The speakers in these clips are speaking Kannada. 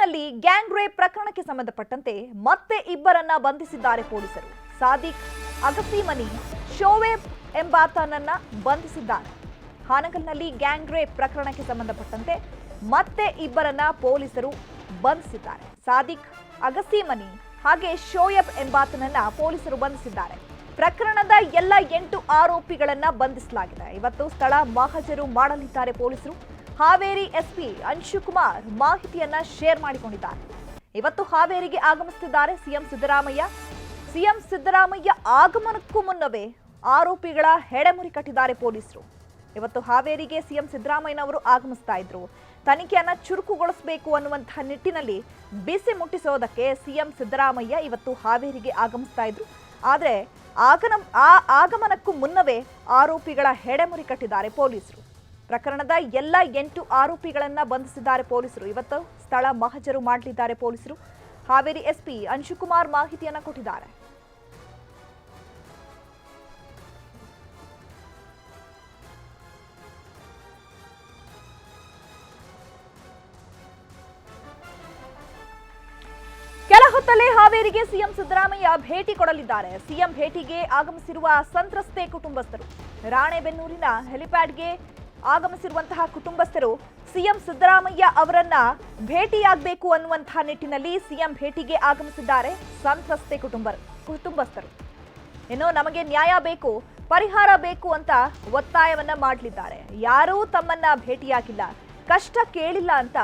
ಹಾನಗಲ್ನಲ್ಲಿ ಗ್ಯಾಂಗ್ ರೇಪ್ ಪ್ರಕರಣಕ್ಕೆ ಸಂಬಂಧಪಟ್ಟಂತೆ ಮತ್ತೆ ಇಬ್ಬರನ್ನ ಬಂಧಿಸಿದ್ದಾರೆ ಪೊಲೀಸರು. ಸಾದಿಕ್ ಅಗಸಿಮನಿ ಶೋವೇಬ್ ಎಂಬಾತನನ್ನ ಬಂಧಿಸಿದ್ದಾರೆ. ಹಾನಗಲ್ನಲ್ಲಿ ಗ್ಯಾಂಗ್ ರೇಪ್ ಪ್ರಕರಣಕ್ಕೆ ಸಂಬಂಧಪಟ್ಟಂತೆ ಮತ್ತೆ ಇಬ್ಬರನ್ನ ಪೊಲೀಸರು ಬಂಧಿಸಿದ್ದಾರೆ. ಸಾದಿಕ್ ಅಗಸಿಮನಿ ಹಾಗೆ ಶೋಯಬ್ ಎಂಬಾತನನ್ನ ಪೊಲೀಸರು ಬಂಧಿಸಿದ್ದಾರೆ. ಪ್ರಕರಣದ ಎಲ್ಲ 8 ಆರೋಪಿಗಳನ್ನ ಬಂಧಿಸಲಾಗಿದೆ. ಇವತ್ತು ಸ್ಥಳ ಮಹಜರು ಮಾಡಲಿದ್ದಾರೆ ಪೊಲೀಸರು. ಹಾವೇರಿ ಎಸ್ಪಿ ಅಂಶುಕುಮಾರ್ ಮಾಹಿತಿಯನ್ನ ಶೇರ್ ಮಾಡಿಕೊಂಡಿದ್ದಾರೆ. ಇವತ್ತು ಹಾವೇರಿಗೆ ಆಗಮಿಸುತ್ತಿದ್ದಾರೆ ಸಿಎಂ ಸಿದ್ದರಾಮಯ್ಯ. ಸಿಎಂ ಸಿದ್ದರಾಮಯ್ಯ ಆಗಮನಕ್ಕೂ ಮುನ್ನವೇ ಆರೋಪಿಗಳ ಹೆಡೆಮುರಿ ಕಟ್ಟಿದ್ದಾರೆ ಪೊಲೀಸರು. ಇವತ್ತು ಹಾವೇರಿಗೆ ಸಿಎಂ ಸಿದ್ದರಾಮಯ್ಯನವರು ಆಗಮಿಸ್ತಾ ಇದ್ರು. ತನಿಖೆಯನ್ನ ಚುರುಕುಗೊಳಿಸಬೇಕು ಅನ್ನುವಂತಹ ನಿಟ್ಟಿನಲ್ಲಿ ಬಿಸಿ ಮುಟ್ಟಿಸೋದಕ್ಕೆ ಸಿಎಂ ಸಿದ್ದರಾಮಯ್ಯ ಇವತ್ತು ಹಾವೇರಿಗೆ ಆಗಮಿಸ್ತಾ ಇದ್ರು. ಆದರೆ ಆಗಮನಕ್ಕೂ ಮುನ್ನವೇ ಆರೋಪಿಗಳ ಹೆಡೆಮುರಿ ಕಟ್ಟಿದ್ದಾರೆ ಪೊಲೀಸರು. ಪ್ರಕರಣದ ಎಲ್ಲ 8 ಆರೋಪಿಗಳನ್ನ ಬಂಧಿಸಿದ್ದಾರೆ ಪೊಲೀಸರು. ಇವತ್ತು ಸ್ಥಳ ಮಹಜರು ಮಾಡಲಿದ್ದಾರೆ ಪೊಲೀಸರು. ಹಾವೇರಿ ಎಸ್ಪಿ ಅಂಶುಕುಮಾರ್ ಮಾಹಿತಿಯನ್ನ ಕೊಟ್ಟಿದ್ದಾರೆ. ಕೆಲ ಹೊತ್ತಲ್ಲೇ ಹಾವೇರಿಗೆ ಸಿಎಂ ಸಿದ್ದರಾಮಯ್ಯ ಭೇಟಿ ಕೊಡಲಿದ್ದಾರೆ. ಸಿಎಂ ಭೇಟಿಗೆ ಆಗಮಿಸಿರುವ ಸಂತ್ರಸ್ತೆ ಕುಟುಂಬಸ್ಥರು, ರಾಣೆಬೆನ್ನೂರಿನ ಹೆಲಿಪ್ಯಾಡ್ಗೆ ಆಗಮಿಸಿರುವಂತಹ ಕುಟುಂಬಸ್ಥರು ಸಿಎಂ ಸಿದ್ದರಾಮಯ್ಯ ಅವರನ್ನ ಭೇಟಿಯಾಗಬೇಕು ಅನ್ನುವಂತಹ ನಿಟ್ಟಿನಲ್ಲಿ ಸಿಎಂ ಭೇಟಿಗೆ ಆಗಮಿಸಿದ್ದಾರೆ. ಸಂತ್ರಸ್ತೆ ಕುಟುಂಬಸ್ಥರು ಏನೋ ನಮಗೆ ನ್ಯಾಯ ಬೇಕು, ಪರಿಹಾರ ಬೇಕು ಅಂತ ಒತ್ತಾಯವನ್ನ ಮಾಡಲಿದ್ದಾರೆ. ಯಾರೂ ತಮ್ಮನ್ನ ಭೇಟಿಯಾಗಿಲ್ಲ, ಕಷ್ಟ ಕೇಳಿಲ್ಲ ಅಂತ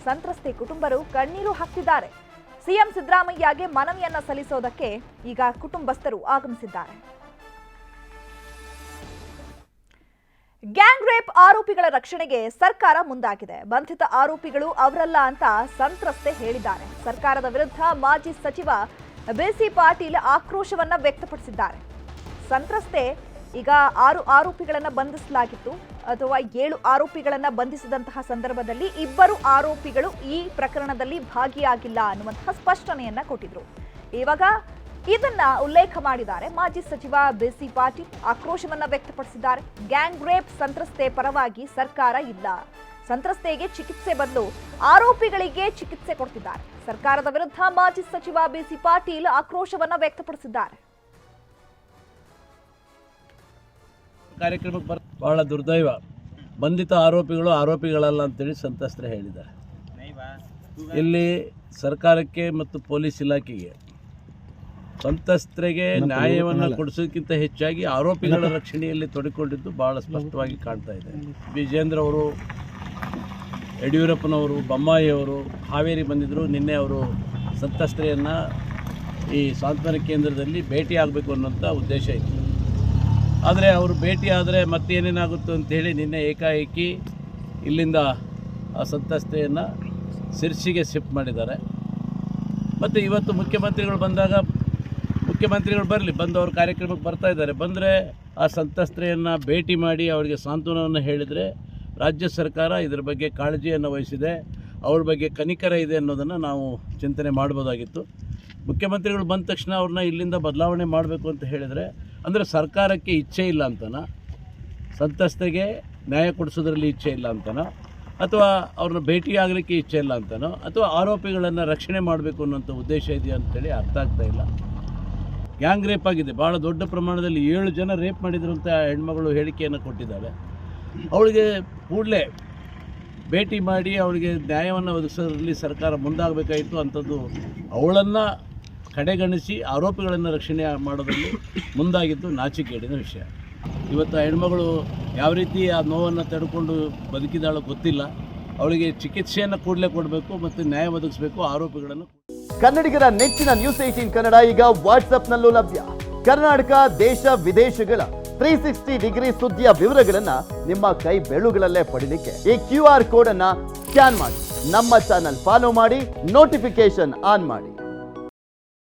ಸಂತ್ರಸ್ತೆ ಕುಟುಂಬರು ಕಣ್ಣೀರು ಹಾಕ್ತಿದ್ದಾರೆ. ಸಿಎಂ ಸಿದ್ದರಾಮಯ್ಯಗೆ ಮನವಿಯನ್ನ ಸಲ್ಲಿಸೋದಕ್ಕೆ ಈಗ ಕುಟುಂಬಸ್ಥರು ಆಗಮಿಸಿದ್ದಾರೆ. ಗ್ಯಾಂಗ್ ರೇಪ್ ಆರೋಪಿಗಳ ರಕ್ಷಣೆಗೆ ಸರ್ಕಾರ ಮುಂದಾಗಿದೆ. ಬಂಧಿತ ಆರೋಪಿಗಳು ಅವರಲ್ಲ ಅಂತ ಸಂತ್ರಸ್ತೆ ಹೇಳಿದ್ದಾರೆ. ಸರ್ಕಾರದ ವಿರುದ್ಧ ಮಾಜಿ ಸಚಿವ ಬಿಸಿ ಪಾಟೀಲ್ ಆಕ್ರೋಶವನ್ನ ವ್ಯಕ್ತಪಡಿಸಿದ್ದಾರೆ. ಸಂತ್ರಸ್ತೆ ಈಗ 6 ಆರೋಪಿಗಳನ್ನ ಬಂಧಿಸಲಾಗಿತ್ತು ಅಥವಾ 7 ಆರೋಪಿಗಳನ್ನ ಬಂಧಿಸಿದಂತಹ ಸಂದರ್ಭದಲ್ಲಿ 2 ಆರೋಪಿಗಳು ಈ ಪ್ರಕರಣದಲ್ಲಿ ಭಾಗಿಯಾಗಿಲ್ಲ ಅನ್ನುವಂತಹ ಸ್ಪಷ್ಟನೆಯನ್ನ ಕೊಟ್ಟಿದ್ರು. ಇವಾಗ ಇದನ್ನ ಉಲ್ಲೇಖ ಮಾಡಿದ್ದಾರೆ ಮಾಜಿ ಸಚಿವ ಬಿಸಿ ಪಾಟೀಲ್. ಆಕ್ರೋಶವನ್ನ ವ್ಯಕ್ತಪಡಿಸಿದ್ದಾರೆ. ಗ್ಯಾಂಗ್ ರೇಪ್ ಸಂತ್ರಸ್ತೆ ಪರವಾಗಿ ಸರ್ಕಾರ ಇಲ್ಲ, ಸಂತ್ರಸ್ತೆಗೆ ಚಿಕಿತ್ಸೆ ಬದಲು ಆರೋಪಿಗಳಿಗೆ ಚಿಕಿತ್ಸೆ ಕೊಡ್ತಿದ್ದಾರೆ. ಸರ್ಕಾರದ ವಿರುದ್ಧ ಮಾಜಿ ಸಚಿವ ಬಿಸಿ ಪಾಟೀಲ್ ಆಕ್ರೋಶವನ್ನ ವ್ಯಕ್ತಪಡಿಸಿದ್ದಾರೆ. ಕಾರ್ಯಕ್ರಮಕ್ಕೆ ಬಹಳ ದುರ್ದೈವ, ಬಂಧಿತ ಆರೋಪಿಗಳು ಆರೋಪಿಗಳಲ್ಲ ಅಂತೇಳಿ ಸಂತ್ರಸ್ತರು ಹೇಳಿದ್ದಾರೆ. ಇಲ್ಲಿ ಸರ್ಕಾರಕ್ಕೆ ಮತ್ತು ಪೊಲೀಸ್ ಇಲಾಖೆಗೆ ಸಂತ್ರಸ್ತರಿಗೆ ನ್ಯಾಯವನ್ನು ಕೊಡಿಸೋದಕ್ಕಿಂತ ಹೆಚ್ಚಾಗಿ ಆರೋಪಿಗಳ ರಕ್ಷಣೆಯಲ್ಲಿ ತೊಡಗಿಕೊಂಡಿದ್ದು ಬಹಳ ಸ್ಪಷ್ಟವಾಗಿ ಕಾಣ್ತಾ ಇದೆ. ವಿಜೇಂದ್ರ ಅವರು, ಯಡಿಯೂರಪ್ಪನವರು, ಬೊಮ್ಮಾಯಿ ಅವರು ಹಾವೇರಿ ಬಂದಿದ್ದರು. ನಿನ್ನೆ ಅವರು ಸಂತ್ರಸ್ತೆಯನ್ನು ಈ ಸಾಂತ್ವನ ಕೇಂದ್ರದಲ್ಲಿ ಭೇಟಿ ಆಗಬೇಕು ಅನ್ನೋಂಥ ಉದ್ದೇಶ ಇತ್ತು. ಆದರೆ ಅವರು ಭೇಟಿ ಆದರೆ ಮತ್ತೇನೇನಾಗುತ್ತೋ ಅಂಥೇಳಿ ನಿನ್ನೆ ಏಕಾಏಕಿ ಇಲ್ಲಿಂದ ಆ ಸಂತ್ರಸ್ತೆಯನ್ನು ಸಿರ್ಸಿಗೆ ಶಿಫ್ಟ್ ಮಾಡಿದ್ದಾರೆ. ಮತ್ತು ಇವತ್ತು ಮುಖ್ಯಮಂತ್ರಿಗಳು ಬಂದಾಗ ಮುಖ್ಯಮಂತ್ರಿಗಳು ಬರಲಿ, ಬಂದು ಅವ್ರ ಕಾರ್ಯಕ್ರಮಕ್ಕೆ ಬರ್ತಾ ಇದ್ದಾರೆ. ಬಂದರೆ ಆ ಸಂತ್ರಸ್ತೆಯನ್ನು ಭೇಟಿ ಮಾಡಿ ಅವರಿಗೆ ಸಾಂತ್ವನವನ್ನು ಹೇಳಿದರೆ ರಾಜ್ಯ ಸರ್ಕಾರ ಇದರ ಬಗ್ಗೆ ಕಾಳಜಿಯನ್ನು ವಹಿಸಿದೆ, ಅವ್ರ ಬಗ್ಗೆ ಕನಿಕರ ಇದೆ ಅನ್ನೋದನ್ನು ನಾವು ಚಿಂತನೆ ಮಾಡ್ಬೋದಾಗಿತ್ತು. ಮುಖ್ಯಮಂತ್ರಿಗಳು ಬಂದ ತಕ್ಷಣ ಅವ್ರನ್ನ ಇಲ್ಲಿಂದ ಬದಲಾವಣೆ ಮಾಡಬೇಕು ಅಂತ ಹೇಳಿದರೆ ಅಂದರೆ ಸರ್ಕಾರಕ್ಕೆ ಇಚ್ಛೆ ಇಲ್ಲ ಅಂತನೋ, ಸಂತ್ರಸ್ತೆಗೆ ನ್ಯಾಯ ಕೊಡಿಸೋದ್ರಲ್ಲಿ ಇಚ್ಛೆ ಇಲ್ಲ ಅಂತನೋ, ಅಥವಾ ಅವ್ರನ್ನ ಭೇಟಿಯಾಗಲಿಕ್ಕೆ ಇಚ್ಛೆ ಇಲ್ಲ ಅಂತನೋ, ಅಥವಾ ಆರೋಪಿಗಳನ್ನು ರಕ್ಷಣೆ ಮಾಡಬೇಕು ಅನ್ನೋಂಥ ಉದ್ದೇಶ ಇದೆಯಾ ಅಂತೇಳಿ ಅರ್ಥ ಆಗ್ತಾ ಇಲ್ಲ. ಗ್ಯಾಂಗ್ ರೇಪ್ ಆಗಿದೆ, ಭಾಳ ದೊಡ್ಡ ಪ್ರಮಾಣದಲ್ಲಿ 7 ಜನ ರೇಪ್ ಮಾಡಿದ್ರು ಅಂತ ಹೆಣ್ಮಗಳು ಹೇಳಿಕೆಯನ್ನು ಕೊಟ್ಟಿದ್ದಾಳೆ. ಅವಳಿಗೆ ಕೂಡಲೇ ಭೇಟಿ ಮಾಡಿ ಅವಳಿಗೆ ನ್ಯಾಯವನ್ನು ಒದಗಿಸೋದ್ರಲ್ಲಿ ಸರ್ಕಾರ ಮುಂದಾಗಬೇಕಾಯಿತು. ಅಂಥದ್ದು ಅವಳನ್ನು ಕಡೆಗಣಿಸಿ ಆರೋಪಿಗಳನ್ನು ರಕ್ಷಣೆ ಮಾಡೋದ್ರಲ್ಲಿ ಮುಂದಾಗಿದ್ದು ನಾಚಿಕೆಗೇಡಿನ ವಿಷಯ. ಇವತ್ತು ಆ ಹೆಣ್ಮಗಳು ಯಾವ ರೀತಿ ಆ ನೋವನ್ನು ತಡ್ಕೊಂಡು ಬದುಕಿದಾಳೋ ಗೊತ್ತಿಲ್ಲ. ಅವಳಿಗೆ ಚಿಕಿತ್ಸೆಯನ್ನು ಕೂಡಲೇ ಕೊಡಬೇಕು ಮತ್ತು ನ್ಯಾಯ ಒದಗಿಸಬೇಕು ಆರೋಪಿಗಳನ್ನು. ಕನ್ನಡಿಗರ ನೆಚ್ಚಿನ ನ್ಯೂಸ್ 18 ಕನ್ನಡ ಈಗ ವಾಟ್ಸ್ಆಪ್ನಲ್ಲೂ ಲಭ್ಯ. ಕರ್ನಾಟಕ, ದೇಶ ವಿದೇಶಗಳ 360 ಡಿಗ್ರಿ ಸುದ್ದಿಯ ವಿವರಗಳನ್ನ ನಿಮ್ಮ ಕೈ ಬೆರಳುಗಳಲ್ಲೇ ಪಡಿಲಿಕ್ಕೆ ಈ QR ಕೋಡ್ ಅನ್ನ ಸ್ಕ್ಯಾನ್ ಮಾಡಿ, ನಮ್ಮ ಚಾನಲ್ ಫಾಲೋ ಮಾಡಿ, ನೋಟಿಫಿಕೇಶನ್ ಆನ್ ಮಾಡಿ.